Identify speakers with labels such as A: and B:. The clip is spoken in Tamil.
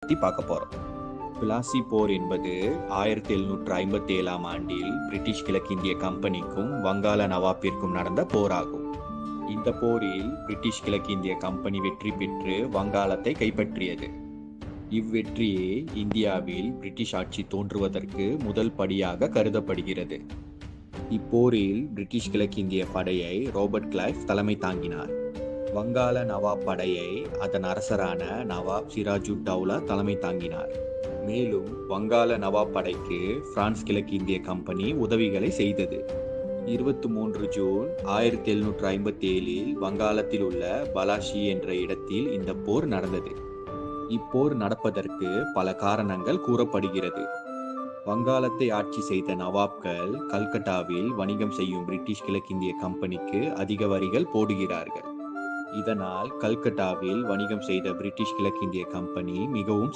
A: பத்தி பார்க்க போறோம். பிளாசி போர் என்பது 1757ஆம் ஆண்டில் பிரிட்டிஷ் கிழக்கிந்திய கம்பெனிக்கும் வங்காள நவாப்பிற்கும் நடந்த போராகும். இந்த போரில் பிரிட்டிஷ் கிழக்கிந்திய கம்பெனி வெற்றி பெற்று வங்காளத்தை கைப்பற்றியது. இவ்வெற்றியே இந்தியாவில் பிரிட்டிஷ் ஆட்சி தோன்றுவதற்கு முதல் படியாக கருதப்படுகிறது. இப்போரில் பிரிட்டிஷ் கிழக்கிந்திய படையை ராபர்ட் கிளைவ் தலைமை தாங்கினார். வங்காள நவாப் படையை அதன் அரசரான நவாப் சிராஜுத்தௌலா தலைமை தாங்கினார். மேலும் வங்காள நவாப் படைக்கு பிரான்ஸ் கிழக்கிந்திய கம்பெனி உதவிகளை செய்தது. 23 ஜூன் 1757இல் வங்காளத்தில் உள்ள பலாஷி என்ற இடத்தில் இந்த போர் நடந்தது. இப்போர் நடப்பதற்கு பல காரணங்கள் கூறப்படுகிறது. வங்காளத்தை ஆட்சி செய்த நவாப்கள் கல்கட்டாவில் வணிகம் செய்யும் பிரிட்டிஷ் கிழக்கிந்திய கம்பெனிக்கு அதிக வரிகள் போடுகிறார்கள். இதனால் கல்கட்டாவில் வணிகம் செய்த பிரிட்டிஷ் கிழக்கிந்திய கம்பெனி மிகவும்